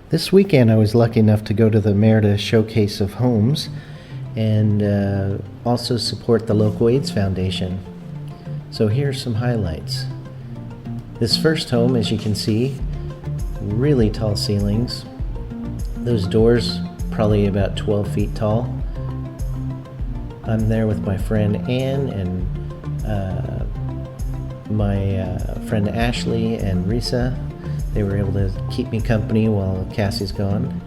This weekend I was lucky enough to go to the Merida Showcase of Homes and also support the local AIDS Foundation. So here's some highlights. This first home, as you can see, really tall ceilings. Those doors probably about 12 feet tall. I'm there with my friend Ann and my friend Ashley and Risa. They were able to keep me company while Cassie's gone.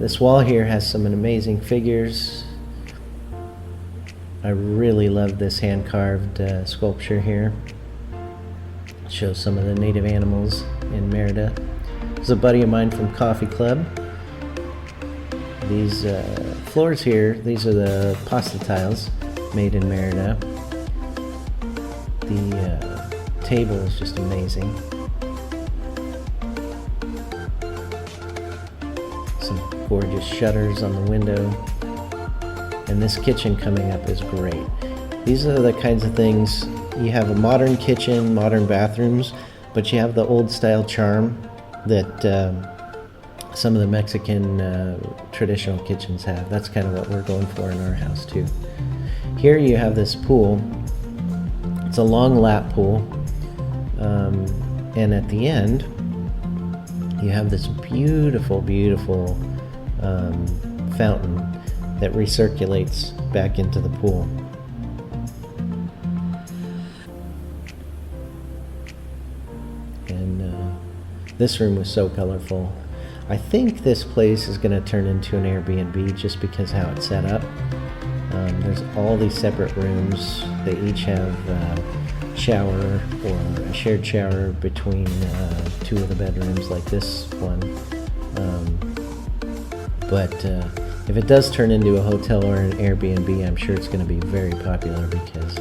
This wall here has some amazing figures. I really love this hand-carved sculpture here. It shows some of the native animals in Merida. There's a buddy of mine from Coffee Club. These floors here, these are the pasta tiles made in Merida. The table is just amazing. Some gorgeous shutters on the window. And this kitchen coming up is great. These are the kinds of things, you have a modern kitchen, modern bathrooms, but you have the old style charm that some of the Mexican traditional kitchens have. That's kind of what we're going for in our house too. Here you have this pool. It's a long lap pool, and at the end you have this beautiful, beautiful fountain that recirculates back into the pool. And this room was so colorful. I think this place is going to turn into an Airbnb just because how it's set up. There's all these separate rooms. They each have a shower or a shared shower between two of the bedrooms like this one. But if it does turn into a hotel or an Airbnb, I'm sure it's going to be very popular because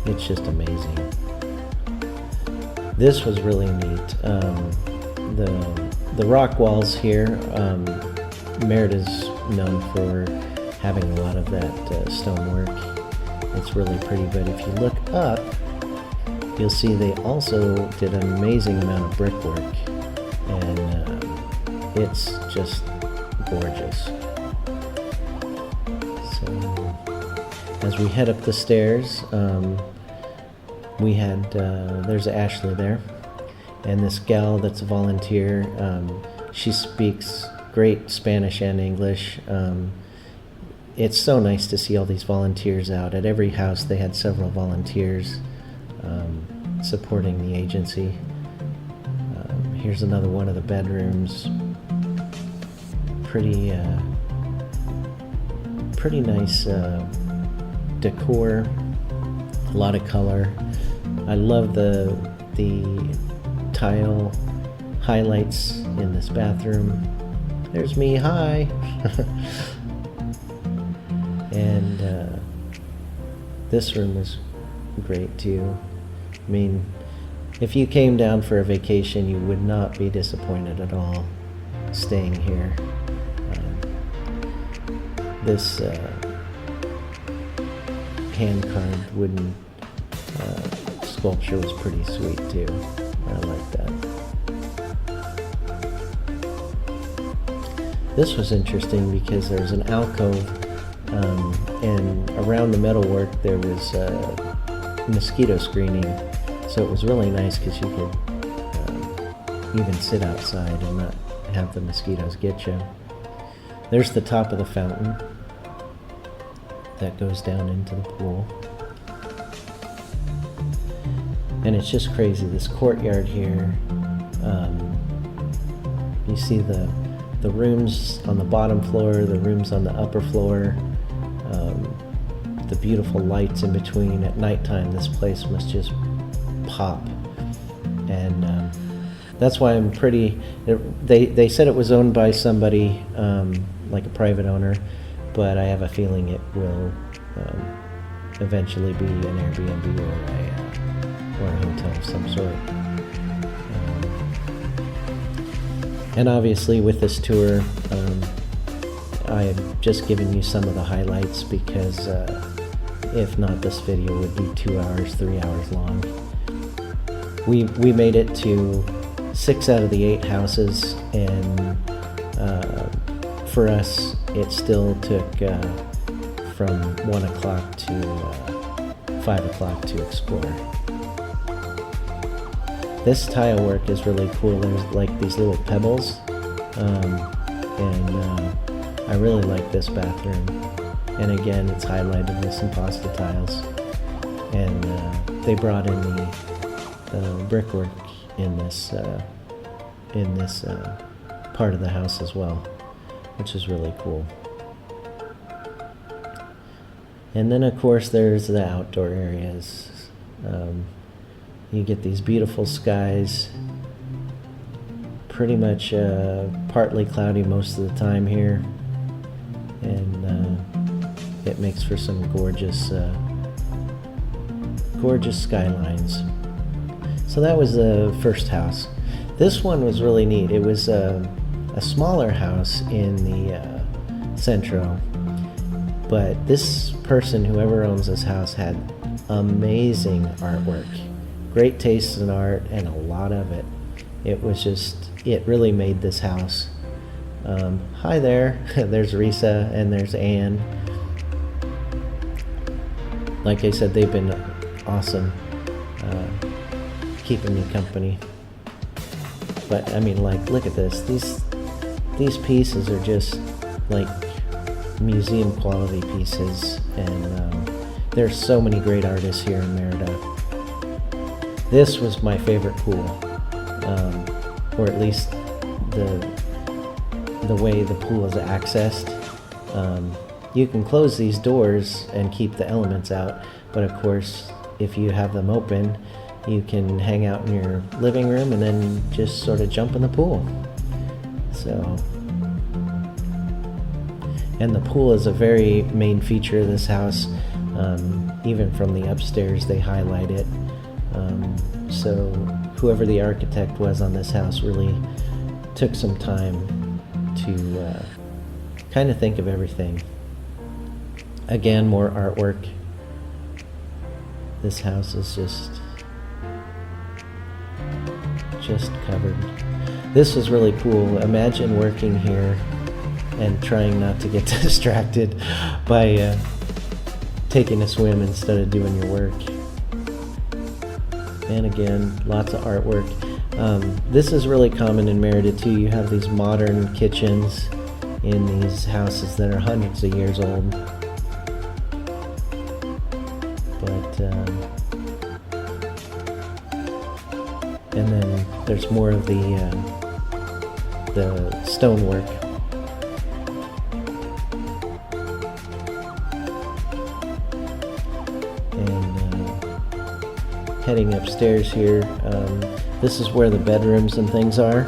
it's just amazing. This was really neat. The rock walls here, Merida's known for having a lot of that stonework. It's really pretty, but if you look up, you'll see they also did an amazing amount of brickwork, and it's just gorgeous. So as we head up the stairs, we had there's Ashley there, and this gal that's a volunteer. She speaks great Spanish and English. It's so nice to see all these volunteers out. At every house they had several volunteers supporting the agency. Here's another one of the bedrooms. Pretty nice decor, a lot of color. I love the tile highlights in this bathroom. There's me, hi. And this room is great too. I mean, if you came down for a vacation, you would not be disappointed at all staying here. This hand-carved wooden sculpture was pretty sweet too. I like that. This was interesting because there's an alcove, and around the metalwork there was mosquito screening, so it was really nice because you could even sit outside and not have the mosquitoes get you. There's the top of the fountain that goes down into the pool. And it's just crazy, this courtyard here. You see the rooms on the bottom floor, the rooms on the upper floor, the beautiful lights in between. At nighttime, this place must just pop. And that's why I'm pretty, they said it was owned by somebody, like a private owner, but I have a feeling it will eventually be an Airbnb or a hotel of some sort. And obviously with this tour, I have just given you some of the highlights because if not, this video would be 2 hours, 3 hours long. We made it to 6 out of the 8 houses, and for us it still took from 1 o'clock to 5 o'clock to explore. This tile work is really cool. There's like these little pebbles, and I really like this bathroom. And again, it's highlighted with some pasta tiles, and they brought in the brickwork in this part of the house as well, which is really cool. And then of course there's the outdoor areas. You get these beautiful skies, pretty much partly cloudy most of the time here, and it makes for some gorgeous skylines. So that was the first house. This one was really neat. It was a smaller house in the centro, but this person, whoever owns this house, had amazing artwork, great taste in art, and a lot of it. It really made this house. Hi there. There's Risa and there's Anne. Like I said, they've been awesome, keeping me company. But I mean, like, look at this. These pieces are just like museum quality pieces, and there's so many great artists here in Merida. This was my favorite pool, or at least the way the pool is accessed. You can close these doors and keep the elements out, but of course, if you have them open, you can hang out in your living room and then just sort of jump in the pool. So, and the pool is a very main feature of this house. Even from the upstairs, they highlight it. So whoever the architect was on this house really took some time to kind of think of everything. Again, more artwork. This house is just covered. This was really cool. Imagine working here and trying not to get distracted by taking a swim instead of doing your work. And again, lots of artwork. This is really common in Merida too. You have these modern kitchens in these houses that are hundreds of years old. But and then there's more of the stonework. Heading upstairs here, this is where the bedrooms and things are.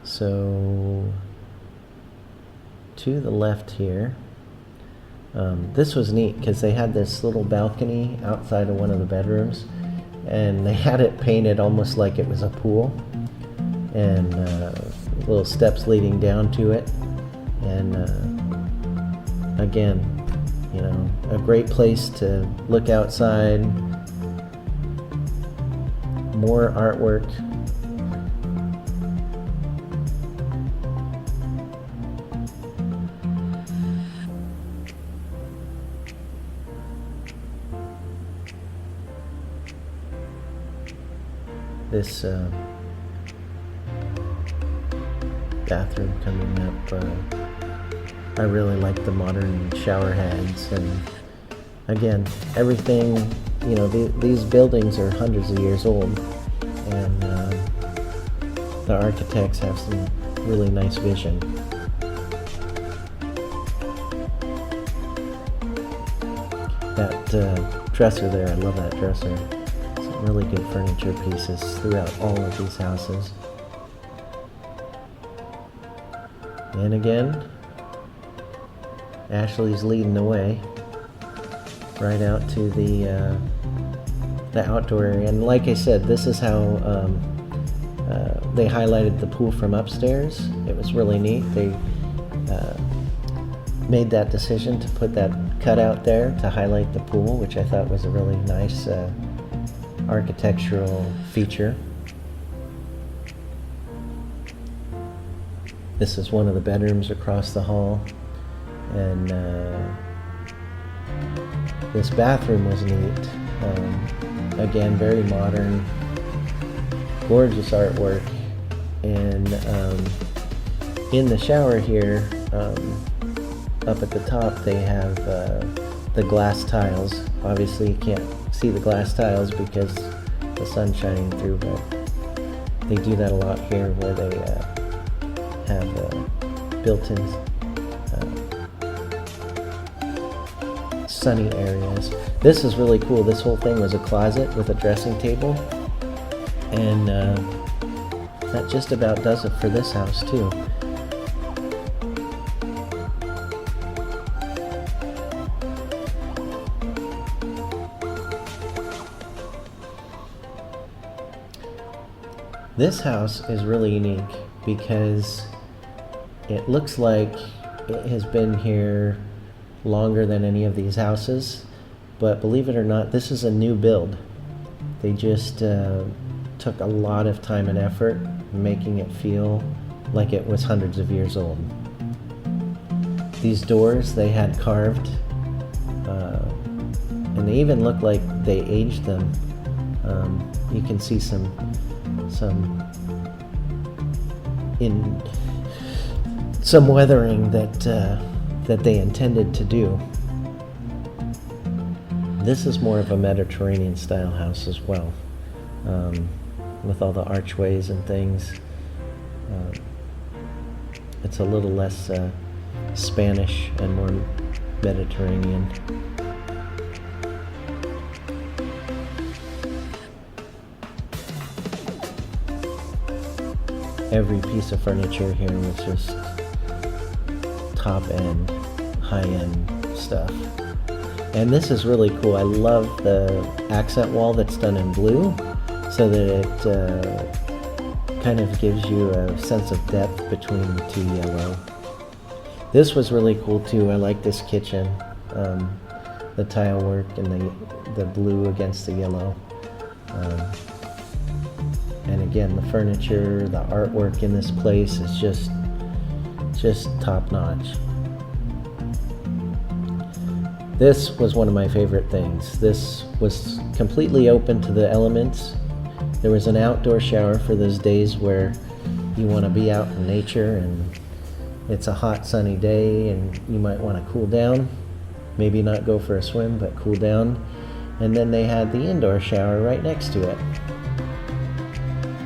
So to the left here, this was neat because they had this little balcony outside of one of the bedrooms, and they had it painted almost like it was a pool, and little steps leading down to it. And again, you know, a great place to look outside. More artwork. This bathroom coming up, I really like the modern shower heads, and again, everything, you know, these buildings are hundreds of years old, and the architects have some really nice vision. That dresser there, I love that dresser. Some really good furniture pieces throughout all of these houses. And again, Ashley's leading the way right out to the outdoor area. And like I said, this is how they highlighted the pool from upstairs. It was really neat. They made that decision to put that cutout there to highlight the pool, which I thought was a really nice architectural feature. This is one of the bedrooms across the hall, and this bathroom was neat. Again, very modern, gorgeous artwork, and in the shower here, up at the top, they have the glass tiles. Obviously you can't see the glass tiles because the sun's shining through, but they do that a lot here where they have built-in sunny areas. This is really cool. This whole thing was a closet with a dressing table, and that just about does it for this house too. This house is really unique because it looks like it has been here longer than any of these houses, but believe it or not, this is a new build. They just took a lot of time and effort making it feel like it was hundreds of years old. These doors they had carved, and they even look like they aged them. You can see some weathering that they intended to do. This is more of a Mediterranean style house as well, with all the archways and things. It's a little less Spanish and more Mediterranean. Every piece of furniture here was just top-end, high-end stuff. And this is really cool. I love the accent wall that's done in blue, so that it kind of gives you a sense of depth between the two yellow. This was really cool too. I like this kitchen, the tile work and the blue against the yellow. And again, the furniture, the artwork in this place is just top-notch. This was one of my favorite things. This was completely open to the elements. There was an outdoor shower for those days where you want to be out in nature and it's a hot sunny day and you might want to cool down. Maybe not go for a swim, but cool down. And then they had the indoor shower right next to it.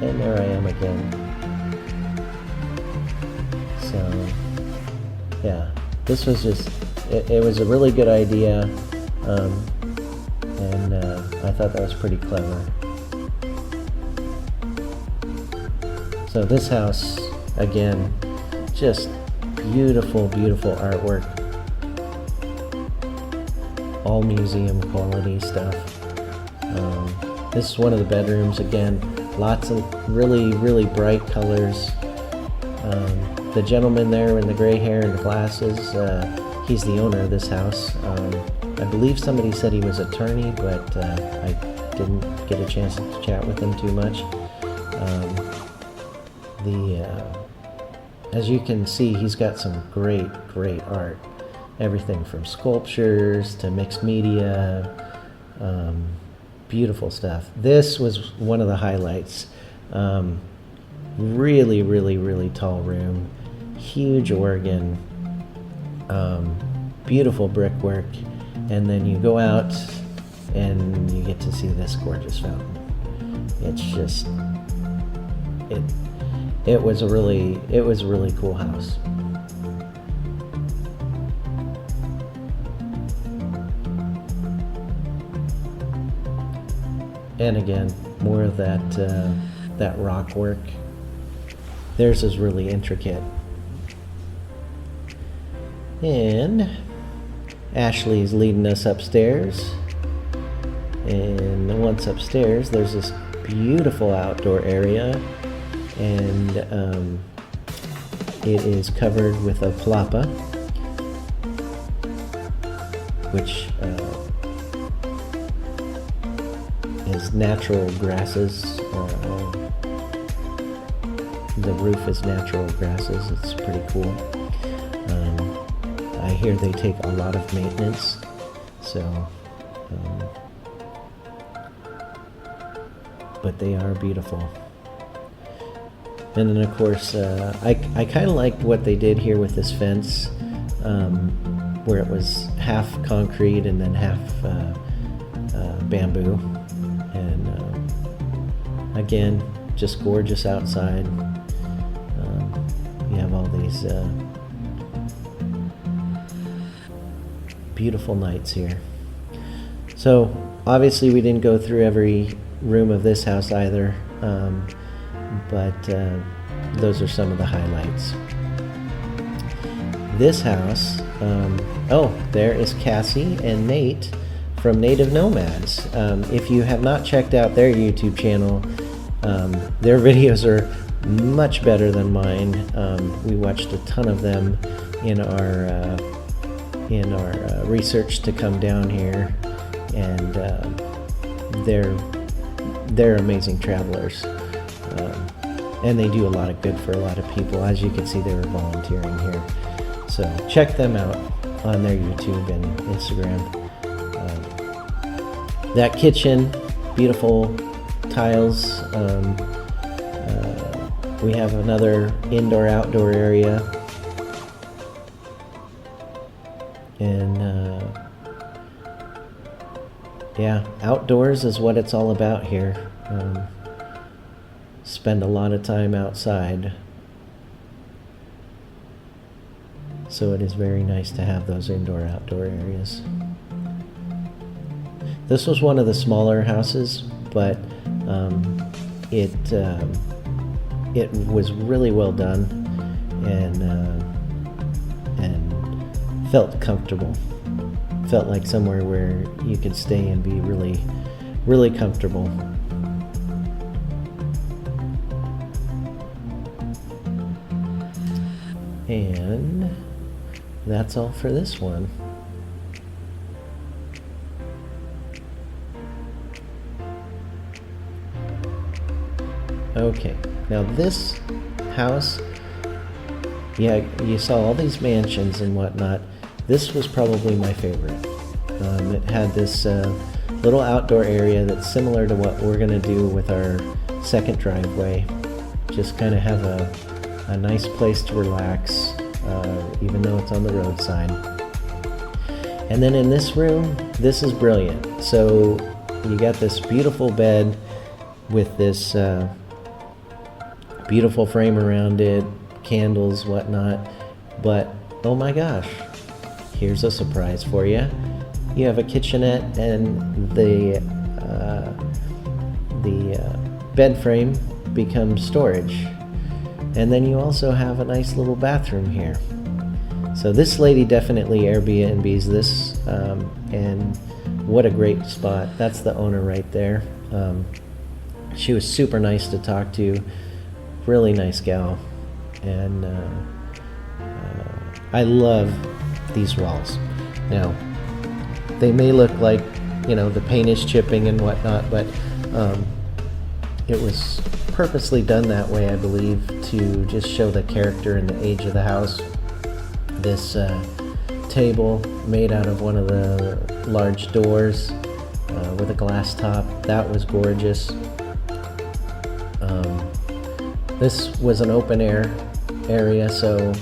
And there I am again. So, yeah, this was just, it was a really good idea, and I thought that was pretty clever. So this house, again, just beautiful, beautiful artwork. All museum quality stuff. This is one of the bedrooms, again. Lots of really, really bright colors. The gentleman there in the gray hair and the glasses, he's the owner of this house. I believe somebody said he was attorney, but I didn't get a chance to chat with him too much. As you can see, he's got some great, great art. Everything from sculptures to mixed media. Beautiful stuff. This was one of the highlights. Really, really, really tall room. Huge organ. Beautiful brickwork. And then you go out and you get to see this gorgeous fountain. It's just, it was a really cool house. And again, more of that rock work. Theirs is really intricate. And Ashley is leading us upstairs. And once upstairs, there's this beautiful outdoor area. And it is covered with a palapa. which is natural grasses. The roof is natural grasses. It's pretty cool. I hear they take a lot of maintenance, so but they are beautiful. And then of course I kind of liked what they did here with this fence, where it was half concrete and then half bamboo, and again, just gorgeous outside. You have all these beautiful nights here. So obviously we didn't go through every room of this house either, but those are some of the highlights. This house, oh, there is Cassie and Nate from Native Nomads. If you have not checked out their YouTube channel, their videos are much better than mine. We watched a ton of them in our research to come down here, and they're amazing travelers, and they do a lot of good for a lot of people. As you can see, they were volunteering here, so check them out on their YouTube and Instagram. That kitchen, beautiful tiles. We have another indoor-outdoor area, and yeah, outdoors is what it's all about here. Spend a lot of time outside, so it is very nice to have those indoor-outdoor areas. This was one of the smaller houses, but it was really well done, and felt comfortable. Felt like somewhere where you could stay and be really, really comfortable. And that's all for this one. Okay, now this house, yeah, you saw all these mansions and whatnot. This was probably my favorite. It had this little outdoor area that's similar to what we're going to do with our second driveway. Just kind of have a nice place to relax, even though it's on the roadside. And then in this room, this is brilliant. So you got this beautiful bed with this beautiful frame around it, candles, whatnot. But oh my gosh, here's a surprise for you. You have a kitchenette, and the bed frame becomes storage. And then you also have a nice little bathroom here. So this lady definitely Airbnbs this, and what a great spot. That's the owner right there. She was super nice to talk to, really nice gal, and I love these walls. Now, they may look like, you know, the paint is chipping and whatnot, but it was purposely done that way, I believe, to just show the character and the age of the house. This table made out of one of the large doors with a glass top, that was gorgeous. This was an open air area, so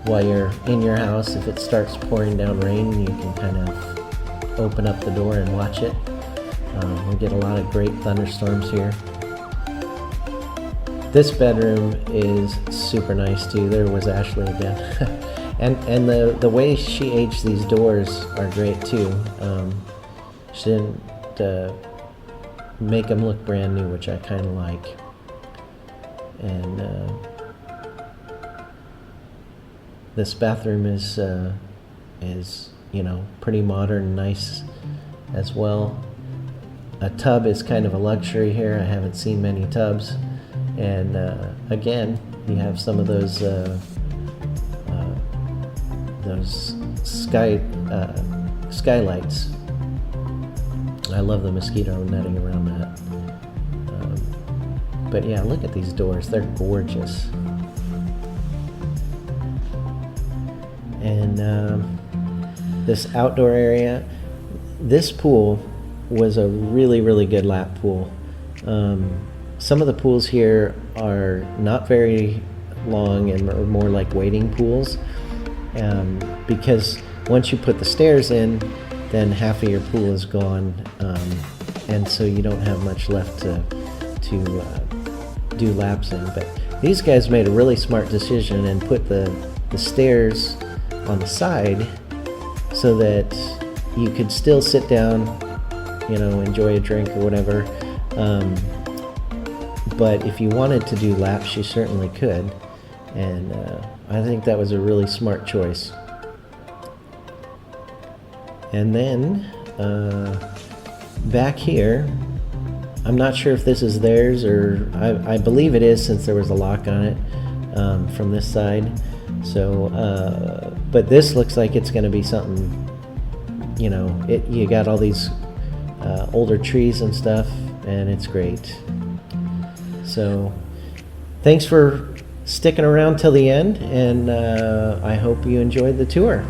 while you're in your house, if it starts pouring down rain, you can kind of open up the door and watch it. We get a lot of great thunderstorms here. This bedroom is super nice too. There was Ashley again. and the way she aged these doors are great too. She didn't make them look brand new, which I kind of like. And this bathroom is you know, pretty modern, nice as well. A tub is kind of a luxury here. I haven't seen many tubs. And again, you have some of those sky skylights. I love the mosquito netting around that. But yeah, look at these doors. They're gorgeous. And this outdoor area, this pool was a really, really good lap pool. Some of the pools here are not very long and are more like wading pools, because once you put the stairs in, then half of your pool is gone, and so you don't have much left to do laps in. But these guys made a really smart decision and put the stairs on the side so that you could still sit down, enjoy a drink or whatever. But if you wanted to do laps, you certainly could. And I think that was a really smart choice. And then back here, I'm not sure if this is theirs, or I believe it is, since there was a lock on it from this side. So, but this looks like it's going to be something, you got all these older trees and stuff, and it's great. So, thanks for sticking around till the end, and I hope you enjoyed the tour.